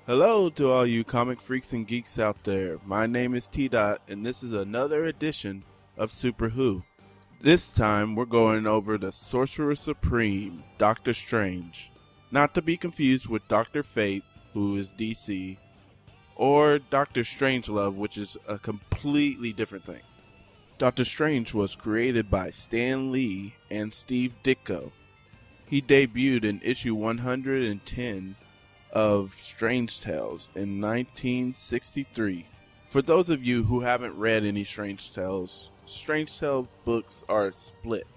Hello to all you comic freaks and geeks out there. My name is T-Dot, and this is another edition of SuperWho. This time we're going over the Sorcerer Supreme, Doctor Strange. Not to be confused with Dr. Fate, who is DC, or Doctor Strangelove, which is a completely different thing. Doctor Strange was created by Stan Lee and Steve Ditko. He debuted in issue 110 of Strange Tales in 1963. For those of you who haven't read any Strange Tales books are split,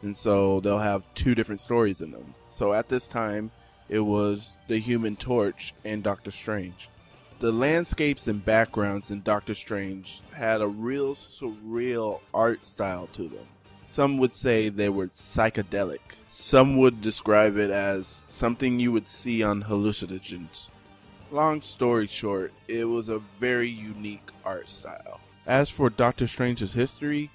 and so they'll have two different stories in them. So at this time, it was the Human Torch and Doctor Strange. The landscapes and backgrounds in Doctor Strange had a real surreal art style to them. Some would say they were psychedelic. Some would describe it as something you would see on hallucinogens. Long story short, it was a very unique art style. As for Doctor Strange's history,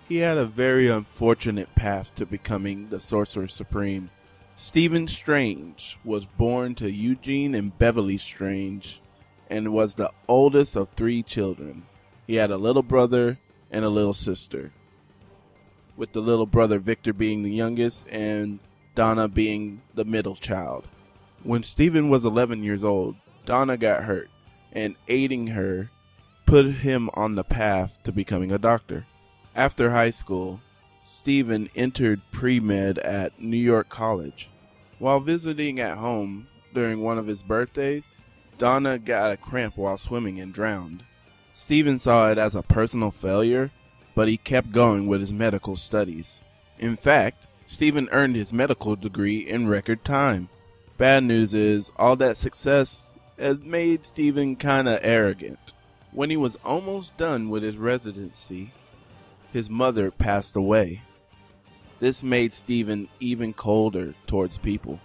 he had a very unfortunate path to becoming the Sorcerer Supreme. Stephen Strange was born to Eugene and Beverly Strange and was the oldest of 3 children. He had a little brother and a little sister, with the little brother Victor being the youngest and Donna being the middle child. When Stephen was 11 years old, Donna got hurt, and aiding her put him on the path to becoming a doctor. After high school, Stephen entered pre-med at New York College. While visiting at home during one of his birthdays, Donna got a cramp while swimming and drowned. Stephen saw it as a personal failure, but he kept going with his medical studies. In fact, Stephen earned his medical degree in record time. Bad news is, all that success had made Stephen kinda arrogant. When he was almost done with his residency, his mother passed away. This made Stephen even colder towards people.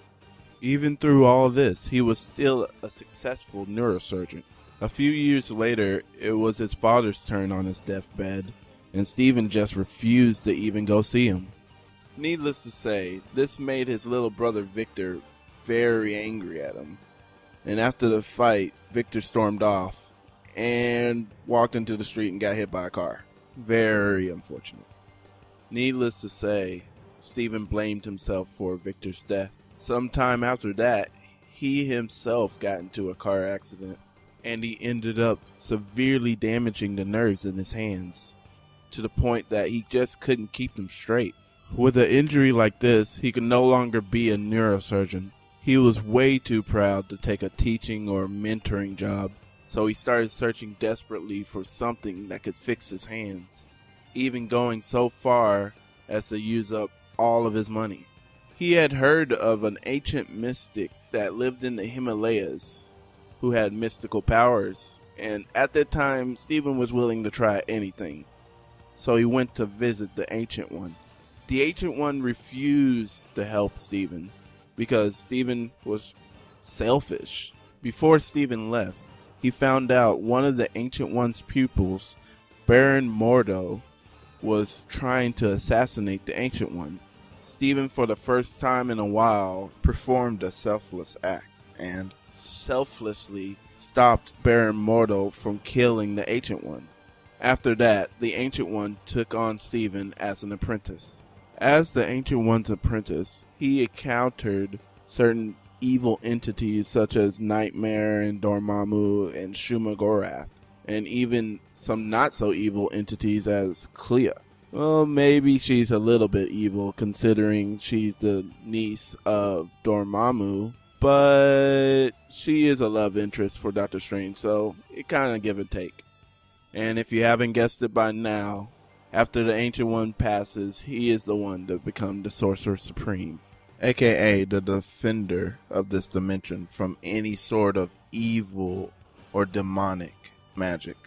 Even through all this, he was still a successful neurosurgeon. A few years later, it was his father's turn on his deathbed, and Stephen just refused to even go see him. Needless to say, this made his little brother Victor very angry at him. And after the fight, Victor stormed off and walked into the street and got hit by a car. Very unfortunate. Needless to say, Stephen blamed himself for Victor's death. Sometime after that, he himself got into a car accident, and he ended up severely damaging the nerves in his hands, to the point that he just couldn't keep them straight. With an injury like this, he could no longer be a neurosurgeon. He was way too proud to take a teaching or mentoring job, so he started searching desperately for something that could fix his hands, even going so far as to use up all of his money. He had heard of an ancient mystic that lived in the Himalayas who had mystical powers, and at that time, Stephen was willing to try anything. So he went to visit the Ancient One. The Ancient One refused to help Stephen because Stephen was selfish. Before Stephen left, he found out one of the Ancient One's pupils, Baron Mordo, was trying to assassinate the Ancient One. Stephen, for the first time in a while, performed a selfless act and selflessly stopped Baron Mordo from killing the Ancient One. After that, the Ancient One took on Stephen as an apprentice. As the Ancient One's apprentice, he encountered certain evil entities such as Nightmare and Dormammu and Shumagorath, and even some not so evil entities as Clea. Well, maybe she's a little bit evil considering she's the niece of Dormammu, but she is a love interest for Doctor Strange, so it kind of give and take. And if you haven't guessed it by now, after the Ancient One passes, he is the one to become the Sorcerer Supreme, aka the defender of this dimension from any sort of evil or demonic magic.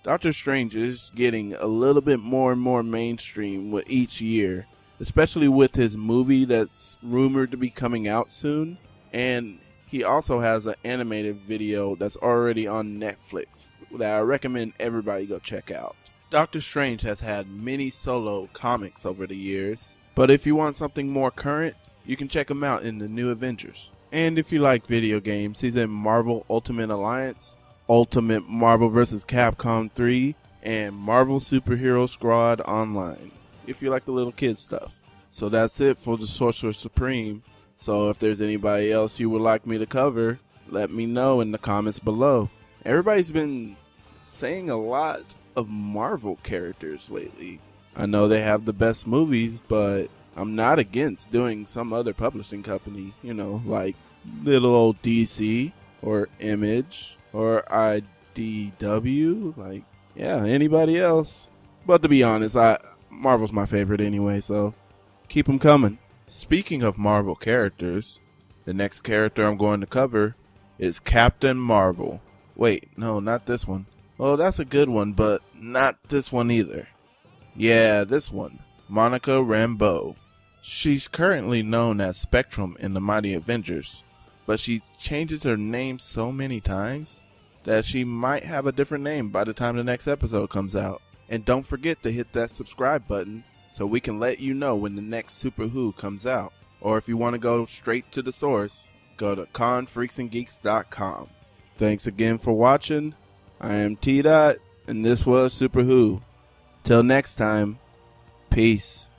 Doctor Strange is getting a little bit more and more mainstream with each year, especially with his movie that's rumored to be coming out soon, and he also has an animated video that's already on Netflix that I recommend everybody go check out. Doctor Strange has had many solo comics over the years, but if you want something more current, you can check him out in the New Avengers. And if you like video games, he's in Marvel Ultimate Alliance, Ultimate Marvel vs. Capcom 3, and Marvel Superhero Squad Online, if you like the little kid stuff. So that's it for the Sorcerer Supreme. So if there's anybody else you would like me to cover, let me know in the comments below. Everybody's been saying a lot of Marvel characters lately. I know they have the best movies, but I'm not against doing some other publishing company, like little old DC or Image or IDW, anybody else. But to be honest, Marvel's my favorite anyway, so keep them coming. Speaking of Marvel characters, the next character I'm going to cover is Captain Marvel. Wait, no, not this one. Oh, that's a good one, but not this one either. Yeah, this one, Monica Rambeau. She's currently known as Spectrum in the Mighty Avengers, but she changes her name so many times that she might have a different name by the time the next episode comes out. And don't forget to hit that subscribe button so we can let you know when the next SuperWho comes out. Or if you want to go straight to the source, go to confreaksandgeeks.com. Thanks again for watching. I am T-Dot, and this was SuperWho. Till next time, peace.